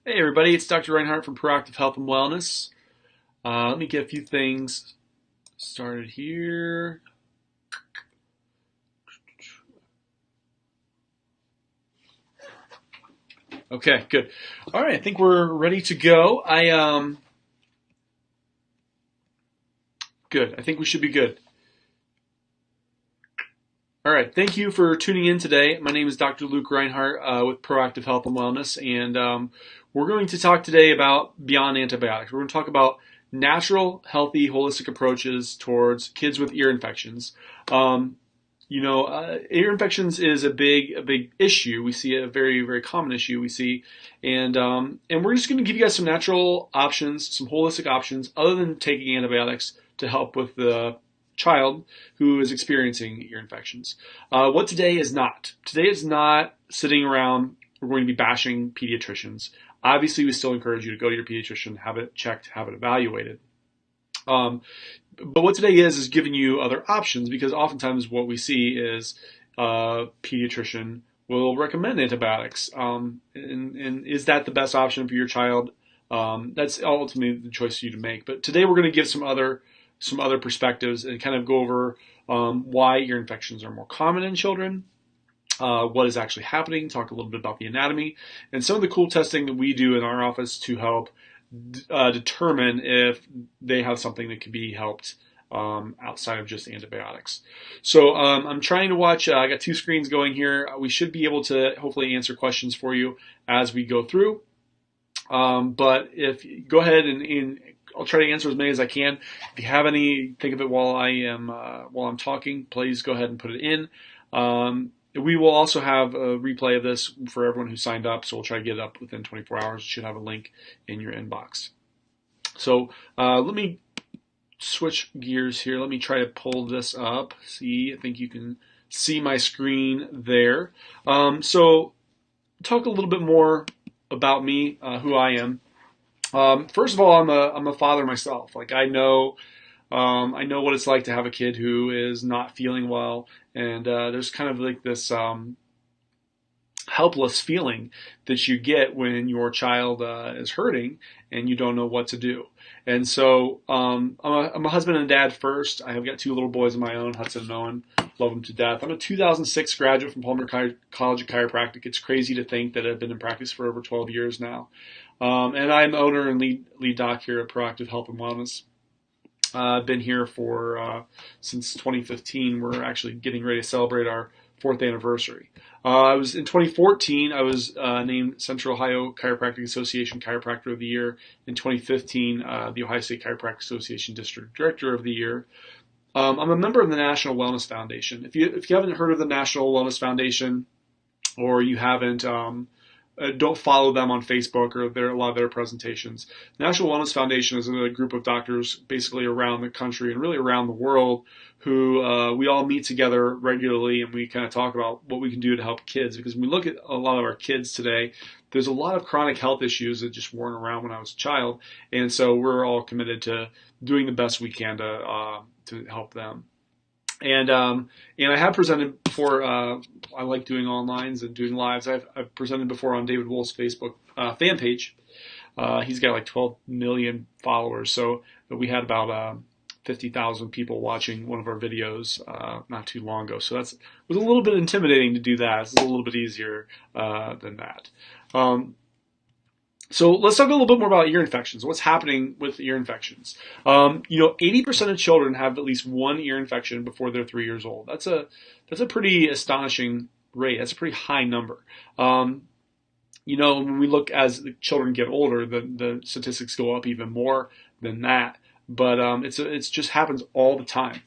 Hey everybody, it's Dr. Reinhart from Proactive Health and Wellness. Let me get a few things started here. Okay, good. All right, I think we're ready to go. Good. I think we should be good. All right, thank you for tuning in today. My name is Dr. Luke Reinhart with Proactive Health and Wellness, and we're going to talk today about beyond antibiotics. We're going to talk about natural, healthy, holistic approaches towards kids with ear infections. Ear infections is a big issue. We see a very common issue. We see, and we're just going to give you guys some natural options, some holistic options, other than taking antibiotics to help with the child who is experiencing ear infections. What today is not. Today is not sitting around. We're going to be bashing pediatricians. Obviously, we still encourage you to go to your pediatrician, have it checked, have it evaluated. But what today is giving you other options, because oftentimes what we see is a pediatrician will recommend antibiotics. And is that the best option for your child? That's ultimately the choice for you to make. But today we're going to give some other perspectives and kind of go over why ear infections are more common in children, what is actually happening, talk a little bit about the anatomy, and some of the cool testing that we do in our office to help determine if they have something that can be helped outside of just antibiotics. So I'm trying to watch, I got two screens going here. We should be able to hopefully answer questions for you as we go through. But if go ahead and I'll try to answer as many as I can. If you have any, think of it while I'm talking, please go ahead and put it in. We will also have a replay of this for everyone who signed up, so we'll try to get it up within 24 hours. You should have a link in your inbox. So let me switch gears here. Let me try to pull this up. See, I think you can see my screen there. So talk a little bit more about me, who I am. First of all, I'm a father myself. Like I know what it's like to have a kid who is not feeling well, and there's kind of like this helpless feeling that you get when your child is hurting and you don't know what to do. And so I'm a husband and dad first. I have got two little boys of my own, Hudson and Owen. Love them to death. I'm a 2006 graduate from Palmer College of Chiropractic. It's crazy to think that I've been in practice for over 12 years now. And I'm the owner and lead doc here at Proactive Health and Wellness. I've been here for since 2015. We're actually getting ready to celebrate our 4th anniversary. I was in 2014. I was named Central Ohio Chiropractic Association Chiropractor of the Year. In 2015, the Ohio State Chiropractic Association District Director of the Year. I'm a member of the National Wellness Foundation. If you haven't heard of the National Wellness Foundation, or you haven't don't follow them on Facebook or a lot of their presentations. The National Wellness Foundation is a group of doctors basically around the country and really around the world who we all meet together regularly, and we kind of talk about what we can do to help kids. Because when we look at a lot of our kids today, there's a lot of chronic health issues that just weren't around when I was a child, and so we're all committed to doing the best we can to help them. And I have presented before. I like doing onlines and doing lives. I've presented before on David Wolfe's Facebook fan page. He's got like 12 million followers. So we had about 50,000 people watching one of our videos not too long ago. So it was a little bit intimidating to do that. It's a little bit easier than that. So let's talk a little bit more about ear infections. What's happening with ear infections? 80% of children have at least one ear infection before they're 3 years old. That's a pretty astonishing rate. That's a pretty high number. When we look as the children get older, the statistics go up even more than that. But it's just happens all the time.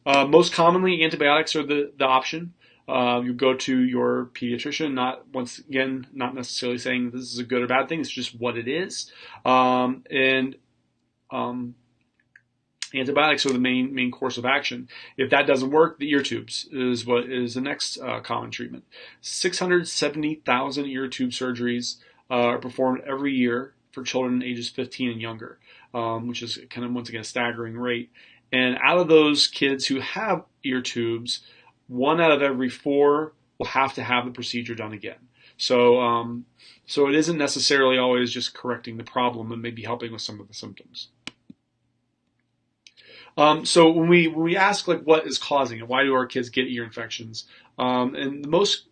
Most commonly, antibiotics are the option. You go to your pediatrician, not necessarily saying this is a good or bad thing. It's just what it is. Antibiotics are the main course of action. If that doesn't work, the ear tubes is what is the next common treatment. 670,000 ear tube surgeries are performed every year for children ages 15 and younger, which is kind of, once again, a staggering rate. And out of those kids who have ear tubes, 1 out of every 4 will have to have the procedure done again. So it isn't necessarily always just correcting the problem and maybe helping with some of the symptoms. So when we ask like what is causing it, why do our kids get ear infections? And the most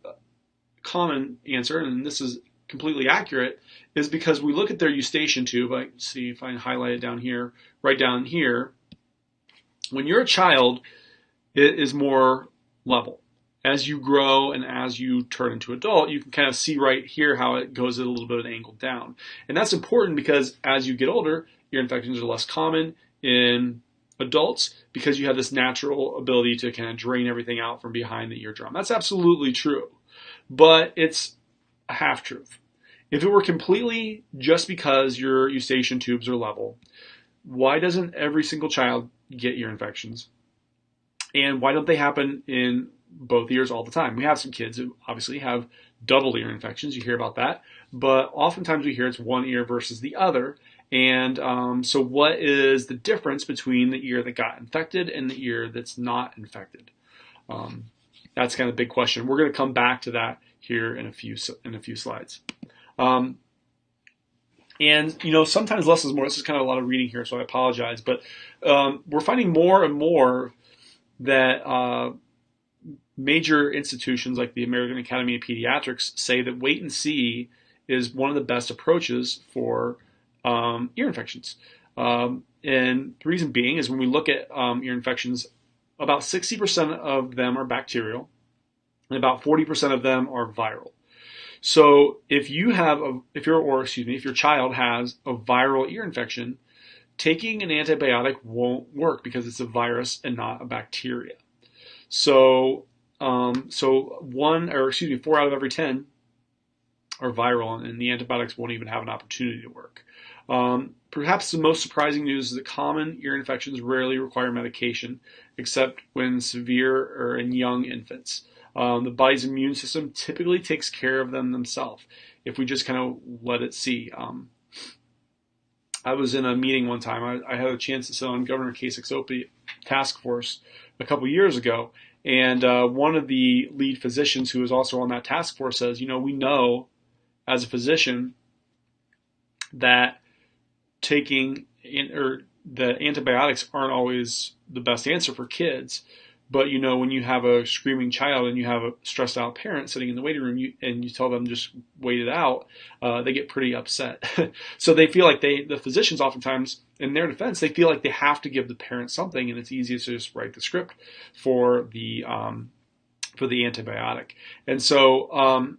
common answer, and this is completely accurate, is because we look at their eustachian tube. I see if I can highlight it down here, right down here. When you're a child, it is more level. As you grow and as you turn into adult, you can kind of see right here how it goes at a little bit of an angle down. And that's important because as you get older, ear infections are less common in adults because you have this natural ability to kind of drain everything out from behind the eardrum. That's absolutely true, but it's a half-truth. If it were completely just because your eustachian tubes are level, why doesn't every single child get ear infections? And why don't they happen in both ears all the time? We have some kids who obviously have double ear infections. You hear about that. But oftentimes we hear it's one ear versus the other. And so what is the difference between the ear that got infected and the ear that's not infected? That's kind of the big question. We're going to come back to that here in a few slides. And, sometimes less is more. This is kind of a lot of reading here, so I apologize. But we're finding more and more that major institutions like the American Academy of Pediatrics say that wait and see is one of the best approaches for ear infections. And the reason being is when we look at ear infections, about 60% of them are bacterial and about 40% of them are viral. So if your child has a viral ear infection, taking an antibiotic won't work because it's a virus and not a bacteria. So 4 out of every 10 are viral, and the antibiotics won't even have an opportunity to work. Perhaps the most surprising news is that common ear infections rarely require medication, except when severe or in young infants. The body's immune system typically takes care of them themselves if we just kind of let it see. I was in a meeting one time. I had a chance to sit on Governor Kasich's OPI task force a couple years ago, and one of the lead physicians who was also on that task force says, we know as a physician that the antibiotics aren't always the best answer for kids. But when you have a screaming child and you have a stressed out parent sitting in the waiting room and you tell them just wait it out, they get pretty upset. So they feel like the physicians oftentimes, in their defense, they feel like they have to give the parent something, and it's easier to just write the script for the antibiotic. And so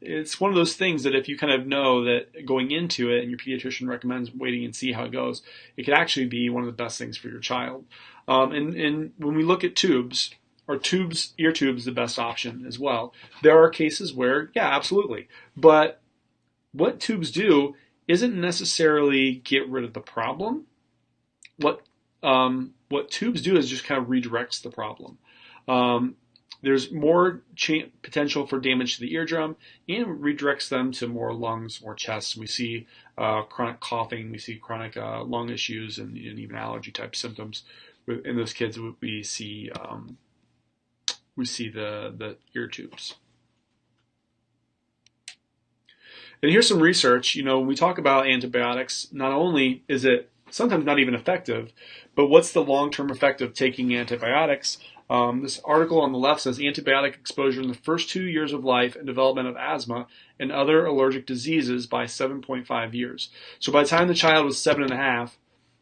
it's one of those things that if you kind of know that going into it and your pediatrician recommends waiting and see how it goes, it could actually be one of the best things for your child. And when we look at tubes, ear tubes the best option as well. There are cases where, yeah, absolutely. But what tubes do isn't necessarily get rid of the problem. What tubes do is just kind of redirects the problem. There's more potential for damage to the eardrum and redirects them to more lungs, more chest. We see chronic coughing, we see chronic lung issues, and even allergy type symptoms. In those kids, we see the ear tubes. And here's some research. When we talk about antibiotics, not only is it sometimes not even effective, but what's the long-term effect of taking antibiotics? This article on the left says antibiotic exposure in the first 2 years of life and development of asthma and other allergic diseases by 7.5 years. So by the time the child was 7.5,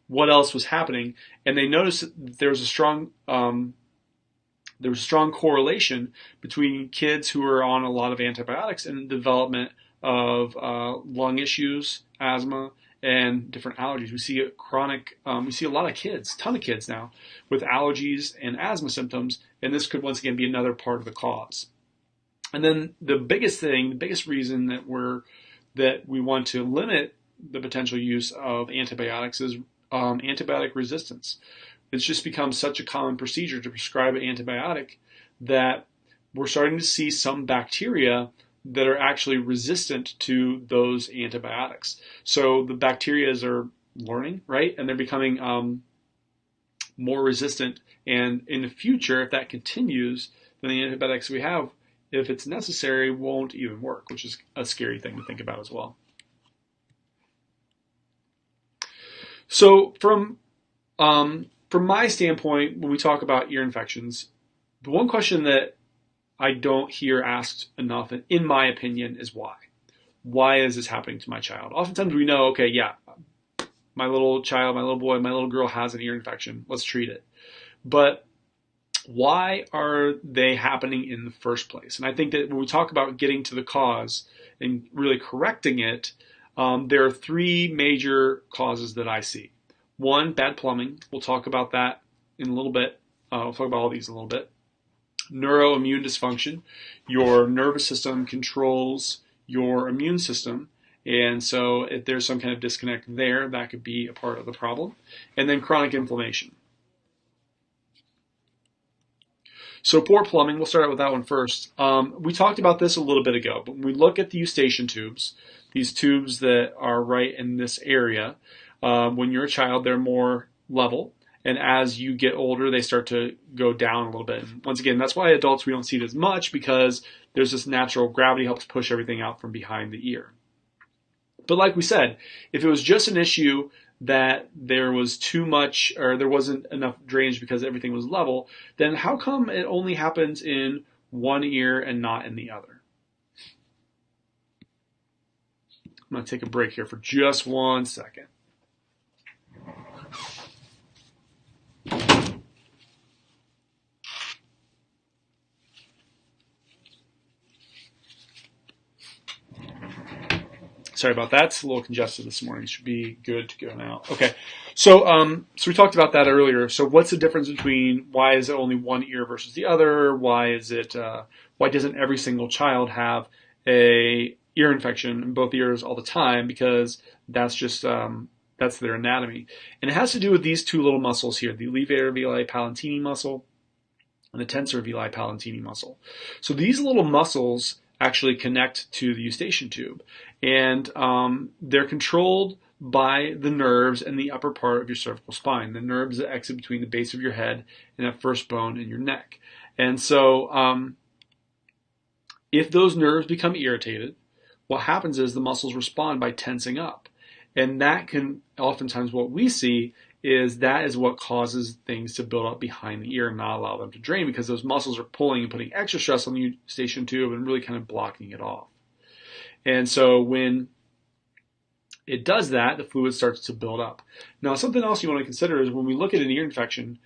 what else was happening? And they noticed that there was a strong correlation between kids who were on a lot of antibiotics and the development of lung issues, asthma, and different allergies. We see we see a lot of kids, ton of kids now, with allergies and asthma symptoms, and this could once again be another part of the cause. And then the biggest reason that we want to limit the potential use of antibiotics is antibiotic resistance. It's just become such a common procedure to prescribe an antibiotic that we're starting to see some bacteria that are actually resistant to those antibiotics. So the bacteria are learning, right? And they're becoming more resistant. And in the future, if that continues, then the antibiotics we have if it's necessary, won't even work, which is a scary thing to think about as well. So from my standpoint, when we talk about ear infections, the one question that I don't hear asked enough, in my opinion, is why. Why is this happening to my child? Oftentimes we know, okay, yeah, my little child, my little boy, my little girl has an ear infection. Let's treat it. But why are they happening in the first place? And I think that when we talk about getting to the cause and really correcting it, there are three major causes that I see. One, bad plumbing. We'll talk about that in a little bit. We'll talk about all these in a little bit. Neuroimmune dysfunction. Your nervous system controls your immune system. And so if there's some kind of disconnect there, that could be a part of the problem. And then chronic inflammation. So poor plumbing, we'll start out with that one first. We talked about this a little bit ago, but when we look at the eustachian tubes, these tubes that are right in this area, when you're a child, they're more level. And as you get older, they start to go down a little bit. And once again, that's why adults, we don't see it as much, because there's this natural gravity helps push everything out from behind the ear. But like we said, if it was just an issue that there was too much or there wasn't enough drainage because everything was level, then how come it only happens in one ear and not in the other? I'm going to take a break here for just 1 second. Sorry about that. It's a little congested this morning. Should be good to go now. Okay. So we talked about that earlier. So what's the difference between why is it only one ear versus the other? Why doesn't every single child have a ear infection in both ears all the time? Because that's just that's their anatomy. And it has to do with these two little muscles here, the levator veli palantini muscle and the tensor veli palantini muscle. So these little muscles actually connect to the eustachian tube, and they're controlled by the nerves in the upper part of your cervical spine, the nerves that exit between the base of your head and that first bone in your neck. And so if those nerves become irritated, what happens is the muscles respond by tensing up. And that can, oftentimes what we see is that is what causes things to build up behind the ear and not allow them to drain, because those muscles are pulling and putting extra stress on the eustachian tube and really kind of blocking it off. And so when it does that, the fluid starts to build up. Now, something else you want to consider is when we look at an ear infection,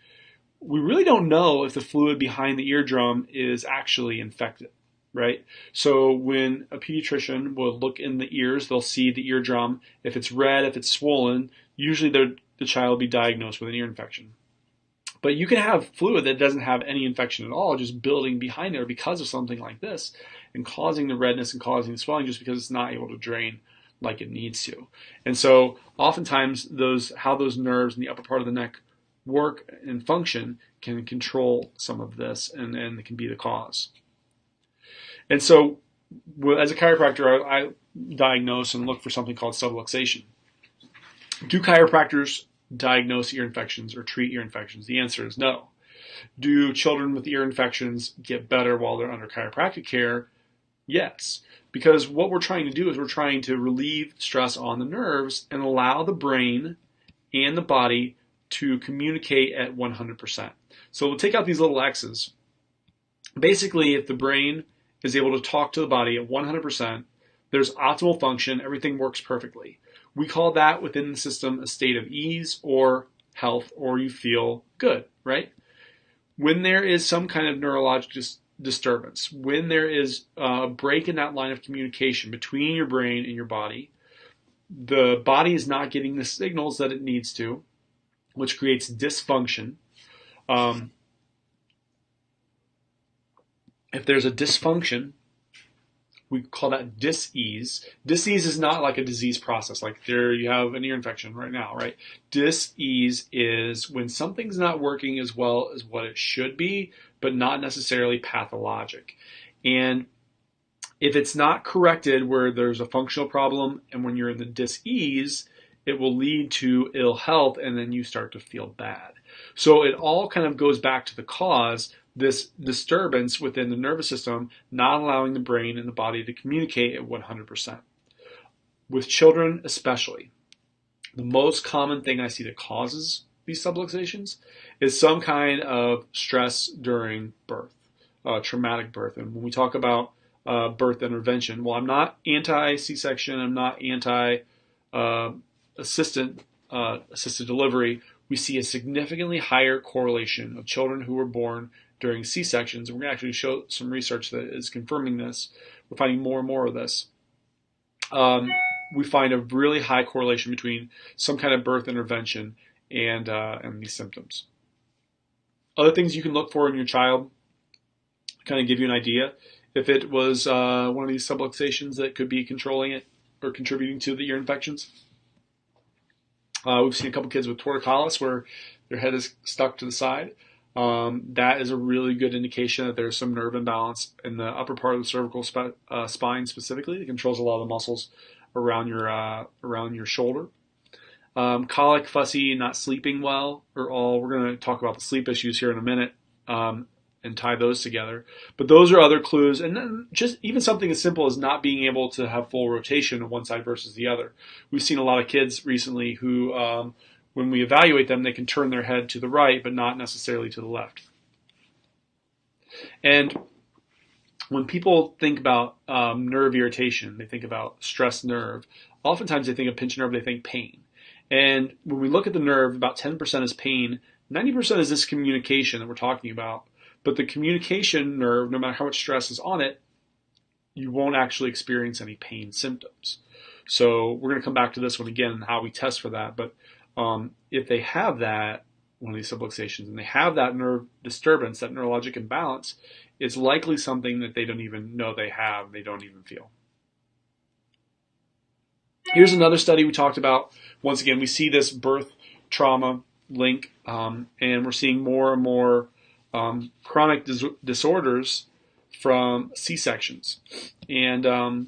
we really don't know if the fluid behind the eardrum is actually infected, right? So when a pediatrician will look in the ears, they'll see the eardrum. If it's red, if it's swollen, usually the child will be diagnosed with an ear infection. But you can have fluid that doesn't have any infection at all, just building behind there because of something like this and causing the redness and causing the swelling just because it's not able to drain like it needs to. And so oftentimes how those nerves in the upper part of the neck work and function can control some of this, and it can be the cause. And so as a chiropractor, I diagnose and look for something called subluxation. Do chiropractors diagnose ear infections or treat ear infections? The answer is no. Do children with ear infections get better while they're under chiropractic care? Yes. Because what we're trying to do is we're trying to relieve stress on the nerves and allow the brain and the body to communicate at 100%. So we'll take out these little X's. Basically, if the brain is able to talk to the body at 100%, there's optimal function, everything works perfectly. We call that within the system a state of ease or health, or you feel good, right? When there is some kind of neurologic disturbance, when there is a break in that line of communication between your brain and your body, the body is not getting the signals that it needs to, which creates dysfunction. If there's a dysfunction, we call that dis-ease. Dis-ease is not like a disease process, like there you have an ear infection right now, right? Dis-ease is when something's not working as well as what it should be, but not necessarily pathologic. And if it's not corrected where there's a functional problem and when you're in the dis-ease, it will lead to ill health and then you start to feel bad. So it all kind of goes back to the cause, this disturbance within the nervous system, not allowing the brain and the body to communicate at 100%. With children especially, the most common thing I see that causes these subluxations is some kind of stress during birth, traumatic birth. And when we talk about birth intervention, well, I'm not anti C-section, I'm not anti assisted delivery. We see a significantly higher correlation of children who were born during C-sections. And we're going to actually show some research that is confirming this. We're finding more and more of this. We find a really high correlation between some kind of birth intervention and these symptoms. Other things you can look for in your child, kind of give you an idea. If it was one of these subluxations that could be controlling it or contributing to the ear infections. We've seen a couple kids with torticollis where their head is stuck to the side. That is a really good indication that there's some nerve imbalance in the upper part of the cervical spine specifically. It controls a lot of the muscles around your shoulder. Colic, fussy, not sleeping well are all. We're going to talk about the sleep issues here in a minute and tie those together. But those are other clues. And then just even something as simple as not being able to have full rotation on one side versus the other. We've seen a lot of kids recently who, when we evaluate them, they can turn their head to the right, but not necessarily to the left. And when people think about nerve irritation, they think about stress nerve. Oftentimes they think of pinched nerve, they think pain. And when we look at the nerve, about 10% is pain, 90% is this communication that we're talking about. But the communication nerve, no matter how much stress is on it, you won't actually experience any pain symptoms. So we're going to come back to this one again and how we test for that. But if they have that, one of these subluxations, and they have that nerve disturbance, that neurologic imbalance, it's likely something that they don't even know they have, they don't even feel. Here's another study we talked about. Once again, we see this birth trauma link, and we're seeing more and more chronic disorders from C-sections. And the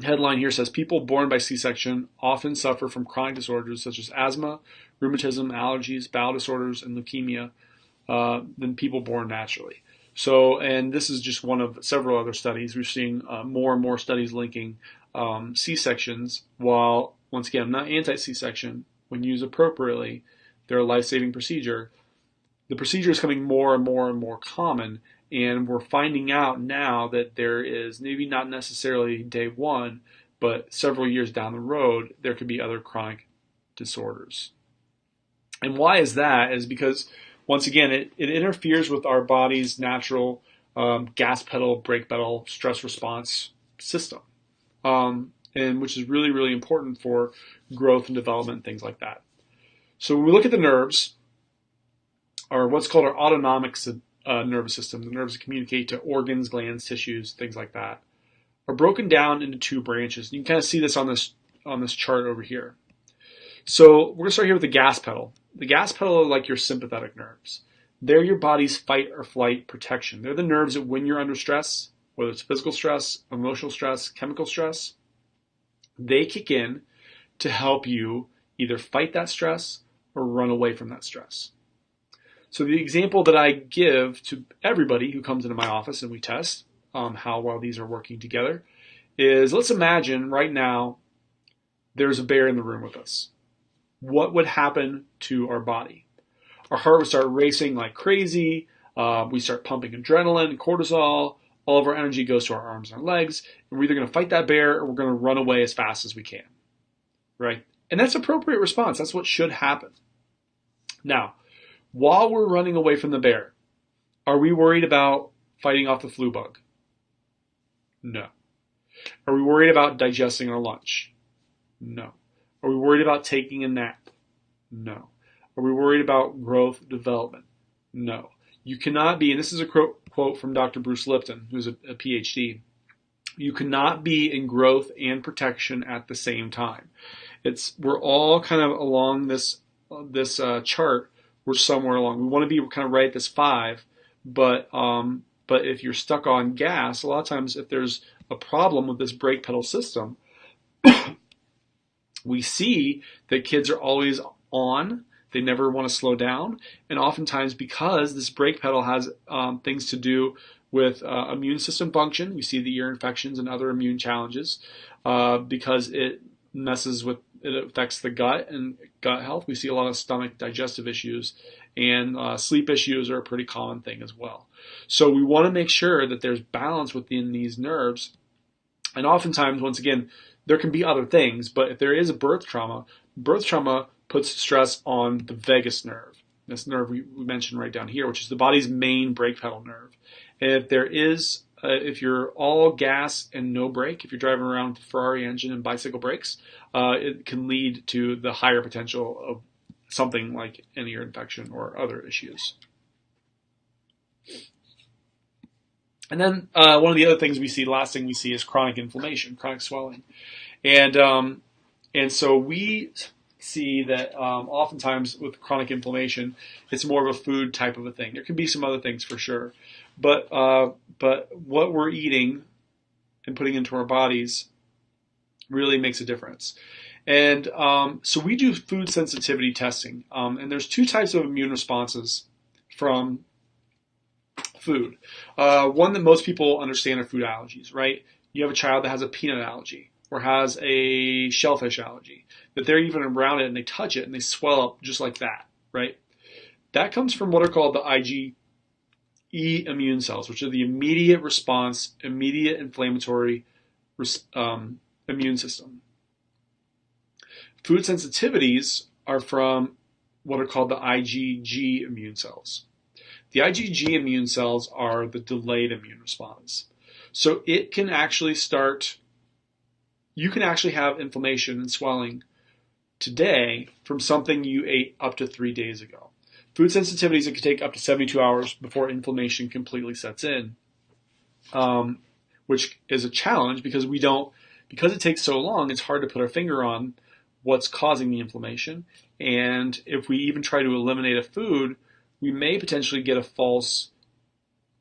headline here says, people born by C-section often suffer from chronic disorders such as asthma, rheumatism, allergies, bowel disorders, and leukemia than people born naturally. So, and this is just one of several other studies. We're seeing more and more studies linking C-sections, while, once again, I'm not anti-C-section. When used appropriately, they're a life-saving procedure. The procedure is becoming more and more and more common, and we're finding out now that there is, maybe not necessarily day one, but several years down the road, there could be other chronic disorders. And why is that? Is because, once again, it interferes with our body's natural gas pedal, brake pedal, stress response system, and which is really, really important for growth and development, things like that. So when we look at the nerves, or what's called our autonomic nervous system, the nerves that communicate to organs, glands, tissues, things like that, are broken down into two branches. You can kind of see this on this chart over here. So we're going to start here with the gas pedal. The gas pedal are like your sympathetic nerves. They're your body's fight or flight protection. They're the nerves that when you're under stress, whether it's physical stress, emotional stress, chemical stress, they kick in to help you either fight that stress or run away from that stress. So the example that I give to everybody who comes into my office and we test how well these are working together is, let's imagine right now there's a bear in the room with us. What would happen to our body? Our heart would start racing like crazy. We start pumping adrenaline and cortisol. All of our energy goes to our arms and our legs. And we're either going to fight that bear or we're going to run away as fast as we can. Right? And that's an appropriate response. That's what should happen. Now, while we're running away from the bear, are we worried about fighting off the flu bug? No. Are we worried about digesting our lunch? No. Are we worried about taking a nap? No. Are we worried about growth development? No. You cannot be, and this is a quote from Dr. Bruce Lipton, who's a PhD, you cannot be in growth and protection at the same time. We're all kind of along this chart. We're somewhere along. We want to be kind of right at this 5, but if you're stuck on gas, a lot of times if there's a problem with this brake pedal system, we see that kids are always on, They never want to slow down. And oftentimes, because this brake pedal has things to do with immune system function, we see the ear infections and other immune challenges because it affects the gut and gut health. We see a lot of stomach digestive issues, and sleep issues are a pretty common thing as well. So we want to make sure that there's balance within these nerves. And oftentimes, once again, there can be other things, but if there is a birth trauma puts stress on the vagus nerve. This nerve we mentioned right down here, which is the body's main brake pedal nerve. And if you're all gas and no brake, if you're driving around with a Ferrari engine and bicycle brakes, it can lead to the higher potential of something like an ear infection or other issues. And then one of the other things we see, last thing we see, is chronic inflammation, chronic swelling. And so we see that oftentimes with chronic inflammation, it's more of a food type of a thing. There can be some other things for sure. But what we're eating and putting into our bodies really makes a difference. And so we do food sensitivity testing. And there's two types of immune responses from food. One that most people understand are food allergies, right? You have a child that has a peanut allergy or has a shellfish allergy, that they're even around it and they touch it and they swell up just like that, right? That comes from what are called the IgE immune cells, which are the immediate response, immediate inflammatory immune system. Food sensitivities are from what are called the IgG immune cells. The IgG immune cells are the delayed immune response. So it can actually you can actually have inflammation and swelling today from something you ate up to 3 days ago. Food sensitivities, it can take up to 72 hours before inflammation completely sets in, which is a challenge because because it takes so long, it's hard to put our finger on what's causing the inflammation. And if we even try to eliminate a food, we may potentially get a false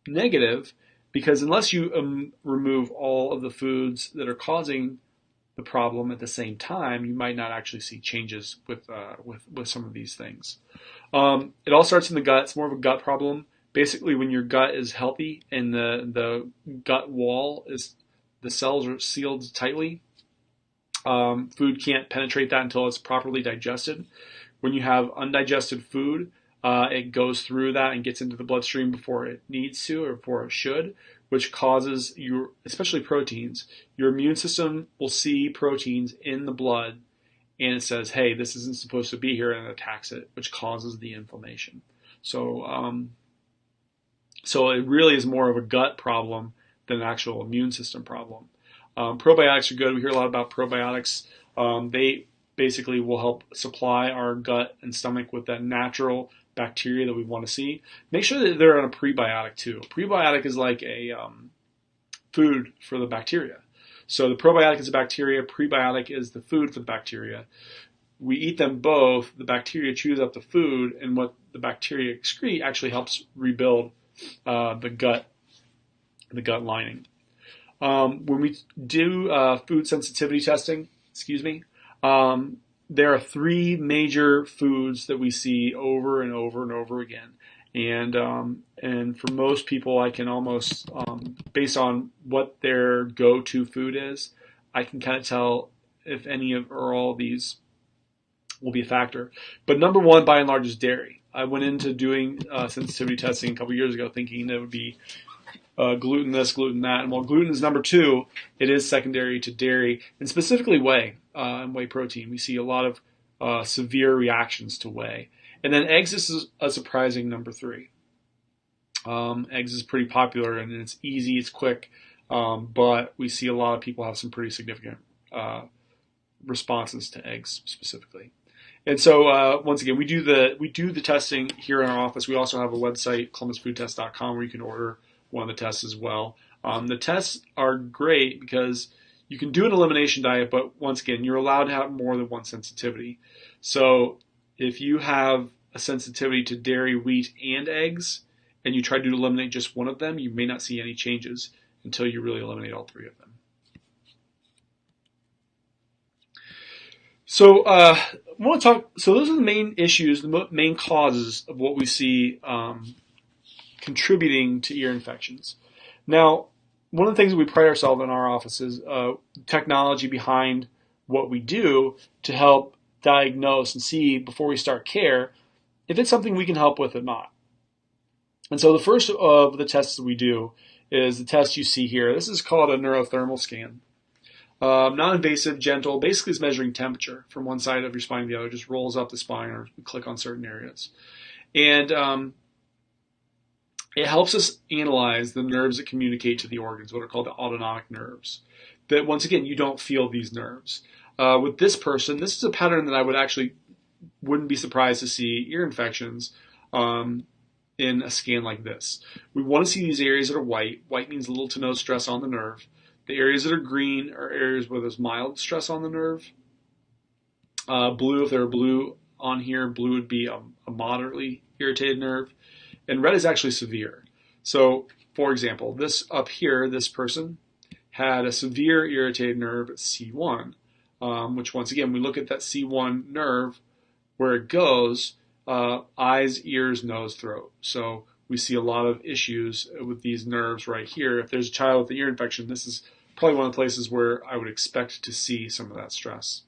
negative, because unless you remove all of the foods that are causing the problem at the same time, you might not actually see changes with some of these things. It all starts in the gut. It's more of a gut problem. Basically, when your gut is healthy and the gut wall the cells are sealed tightly, food can't penetrate that until it's properly digested. When you have undigested food, it goes through that and gets into the bloodstream before it needs to or before it should, which causes especially proteins. Your immune system will see proteins in the blood and it says, hey, this isn't supposed to be here, and it attacks it, which causes the inflammation. So it really is more of a gut problem than an actual immune system problem. Probiotics are good. We hear a lot about probiotics. They basically will help supply our gut and stomach with that natural bacteria that we want to see. Make sure that they're on a prebiotic too. A prebiotic is like a food for the bacteria. So the probiotic is a bacteria, prebiotic is the food for the bacteria. We eat them both, the bacteria chews up the food, and what the bacteria excrete actually helps rebuild the gut lining. When we do food sensitivity testing, there are three major foods that we see over and over and over again. And for most people, I can almost, based on what their go-to food is, I can kind of tell if any of or all of these will be a factor. But number one, by and large, is dairy. I went into doing sensitivity testing a couple years ago thinking that it would be gluten this, gluten that. And while gluten is number two, it is secondary to dairy, and specifically whey and whey protein. We see a lot of severe reactions to whey. And then eggs is a surprising number three. Eggs is pretty popular, and it's easy, it's quick, but we see a lot of people have some pretty significant responses to eggs specifically. And so once again, we do the testing here in our office. We also have a website, columbusfoodtest.com, where you can order one of the tests as well. The tests are great because you can do an elimination diet, but once again, you're allowed to have more than one sensitivity. So if you have a sensitivity to dairy, wheat, and eggs, and you try to eliminate just one of them, you may not see any changes until you really eliminate all three of them. So I want to talk. So those are the main issues, the main causes of what we see contributing to ear infections. Now, one of the things that we pride ourselves in our office is technology behind what we do to help diagnose and see before we start care if it's something we can help with or not. And so the first of the tests that we do is the test you see here. This is called a neurothermal scan. Non-invasive, gentle, basically is measuring temperature from one side of your spine to the other. Just rolls up the spine or click on certain areas. And it helps us analyze the nerves that communicate to the organs, what are called the autonomic nerves. That, once again, you don't feel these nerves. With this person, this is a pattern that I wouldn't be surprised to see ear infections in a scan like this. We want to see these areas that are white. White means little to no stress on the nerve. The areas that are green are areas where there's mild stress on the nerve. Blue, if there are blue on here, blue would be a moderately irritated nerve. And red is actually severe. So, for example, this up here, this person had a severe irritated nerve at C1, which once again, we look at that C1 nerve, where it goes, eyes, ears, nose, throat. So we see a lot of issues with these nerves right here. If there's a child with an ear infection, this is probably one of the places where I would expect to see some of that stress.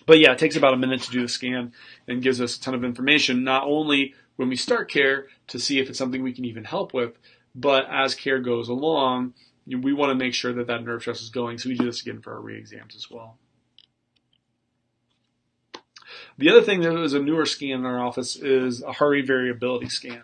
But yeah, it takes about a minute to do the scan and gives us a ton of information, not only when we start care to see if it's something we can even help with, but as care goes along, we want to make sure that that nerve stress is going. So we do this again for our re-exams as well. The other thing that is a newer scan in our office is a heart rate variability scan.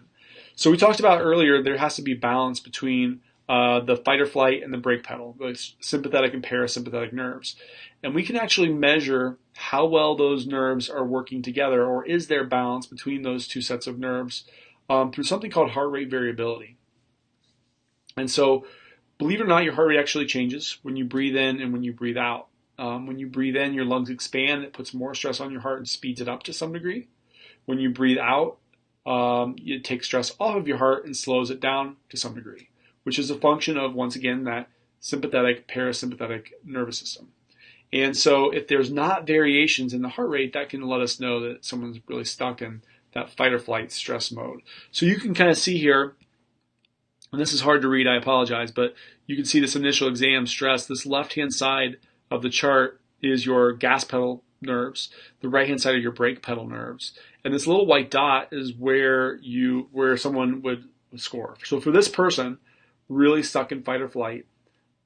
So we talked about earlier, there has to be balance between the fight or flight and the brake pedal, the sympathetic and parasympathetic nerves. And we can actually measure how well those nerves are working together, or is there balance between those two sets of nerves through something called heart rate variability. And so, believe it or not, your heart rate actually changes when you breathe in and when you breathe out. When you breathe in, your lungs expand. It puts more stress on your heart and speeds it up to some degree. When you breathe out, it takes stress off of your heart and slows it down to some degree, which is a function of, once again, that sympathetic, parasympathetic nervous system. And so if there's not variations in the heart rate, that can let us know that someone's really stuck in that fight or flight stress mode. So you can kind of see here, and this is hard to read, I apologize, but you can see this initial exam stress. This left-hand side of the chart is your gas pedal nerves. The right-hand side are your brake pedal nerves. And this little white dot is where someone would score. So for this person, really stuck in fight or flight,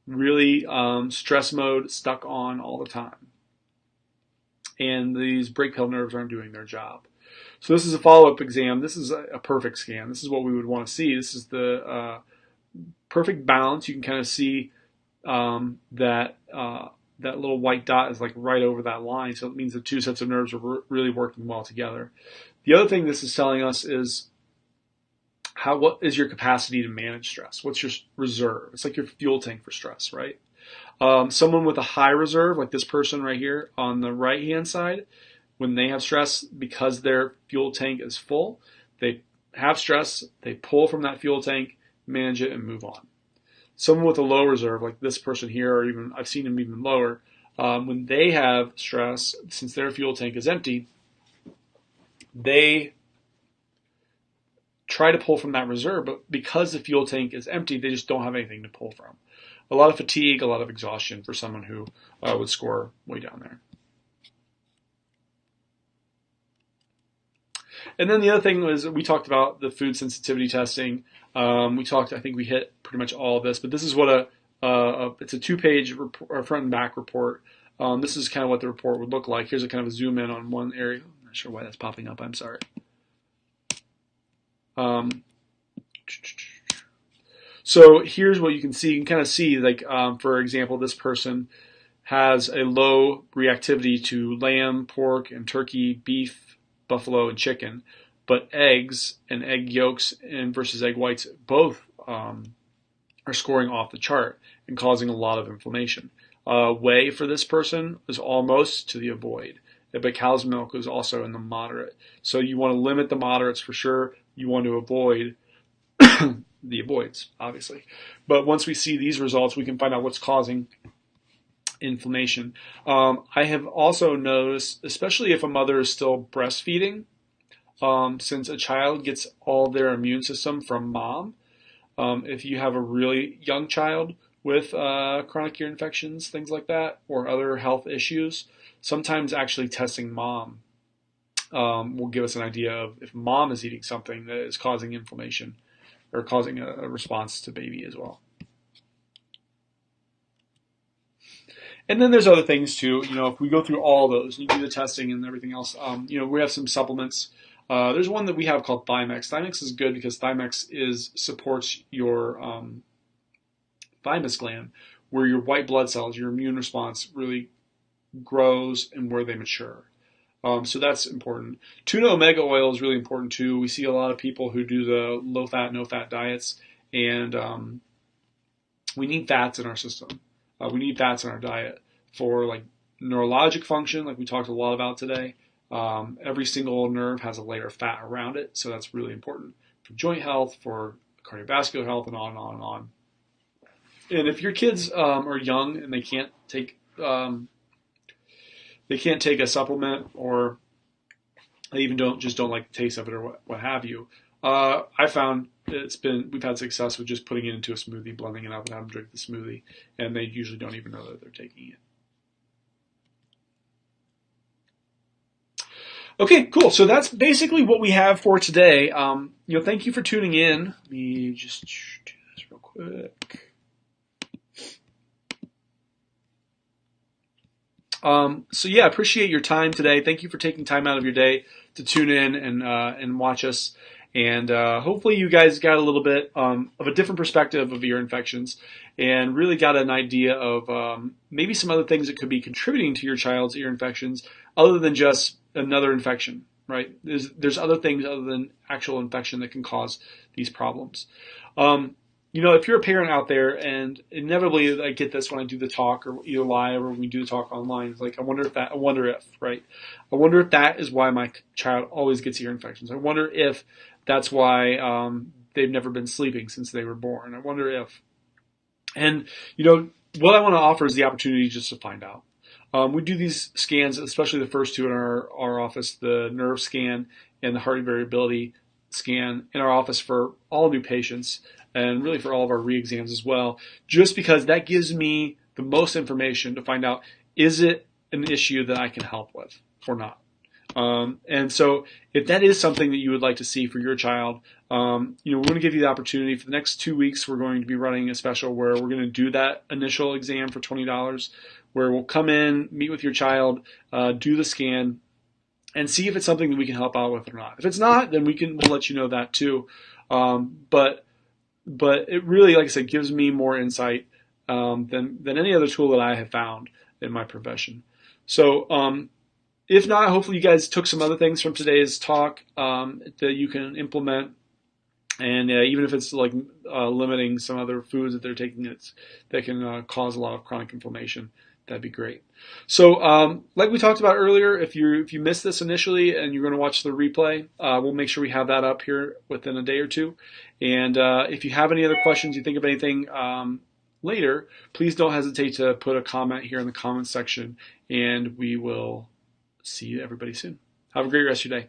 really stress mode, stuck on all the time. And these brake pedal nerves aren't doing their job. So this is a follow-up exam. This is a perfect scan. This is what we would want to see. This is the perfect balance. You can kind of see that little white dot is like right over that line. So it means the two sets of nerves are really working well together. The other thing this is telling us is what is your capacity to manage stress? What's your reserve? It's like your fuel tank for stress, right? Someone with a high reserve, like this person right here on the right-hand side, when they have stress, because their fuel tank is full, they have stress, they pull from that fuel tank, manage it, and move on. Someone with a low reserve, like this person here, or even I've seen them even lower, when they have stress, since their fuel tank is empty, they try to pull from that reserve, but because the fuel tank is empty, they just don't have anything to pull from. A lot of fatigue, a lot of exhaustion for someone who would score way down there. And then the other thing was we talked about the food sensitivity testing. I think we hit pretty much all of this, but this is what it's a 2-page front and back report. This is kind of what the report would look like. Here's a kind of a zoom in on one area. I'm not sure why that's popping up. I'm sorry. So here's what you can see. You can kind of see, like, for example, this person has a low reactivity to lamb, pork, and turkey, beef, buffalo, and chicken. But eggs and egg yolks versus egg whites both are scoring off the chart and causing a lot of inflammation. Whey for this person is almost to the avoid. But cow's milk is also in the moderate. So you want to limit the moderates for sure. You want to avoid the avoids, obviously. But once we see these results, we can find out what's causing inflammation. I have also noticed, especially if a mother is still breastfeeding, since a child gets all their immune system from mom, if you have a really young child with chronic ear infections, things like that, or other health issues, sometimes actually testing mom will give us an idea of if mom is eating something that is causing inflammation or causing a response to baby as well. And then there's other things too. If we go through all those, you do the testing and everything else. We have some supplements. There's one that we have called Thymex. Thymex is good because Thymex supports your thymus gland, where your white blood cells, your immune response, really grows and where they mature. So that's important. Tuna omega oil is really important too. We see a lot of people who do the low fat, no fat diets, and we need fats in our system. We need fats in our diet for like neurologic function, like we talked a lot about today. Every single nerve has a layer of fat around it, so that's really important for joint health, for cardiovascular health, and on and on and on. And if your kids are young and they can't take a supplement, or they even don't like the taste of it, or what have you, I found we've had success with just putting it into a smoothie, blending it up, and having them drink the smoothie, and they usually don't even know that they're taking it. Okay, cool. So that's basically what we have for today. Thank you for tuning in. Let me just do this real quick. I appreciate your time today. Thank you for taking time out of your day to tune in and watch us. And hopefully you guys got a little bit of a different perspective of ear infections and really got an idea of maybe some other things that could be contributing to your child's ear infections other than just another infection, right? There's other things other than actual infection that can cause these problems. If you're a parent out there, and inevitably I get this when I do the talk, or either live or when we do the talk online, it's like, I wonder if that is why my child always gets ear infections. I wonder if that's why they've never been sleeping since they were born. I wonder if, and what I want to offer is the opportunity just to find out. We do these scans, especially the first two in our office, the nerve scan and the heart variability scan in our office for all new patients, and really for all of our re-exams as well, just because that gives me the most information to find out, is it an issue that I can help with or not? And so if that is something that you would like to see for your child, we're going to give you the opportunity. For the next 2 weeks, we're going to be running a special where we're going to do that initial exam for $20, where we'll come in, meet with your child, do the scan, and see if it's something that we can help out with or not. If it's not, then we'll let you know that too. But it really, like I said, gives me more insight than any other tool that I have found in my profession. So if not, hopefully you guys took some other things from today's talk that you can implement. And even if it's like limiting some other foods that they're taking that can cause a lot of chronic inflammation, that'd be great. So like we talked about earlier, if you missed this initially and you're going to watch the replay, we'll make sure we have that up here within a day or two. And if you have any other questions, you think of anything later, please don't hesitate to put a comment here in the comments section, and we will see everybody soon. Have a great rest of your day.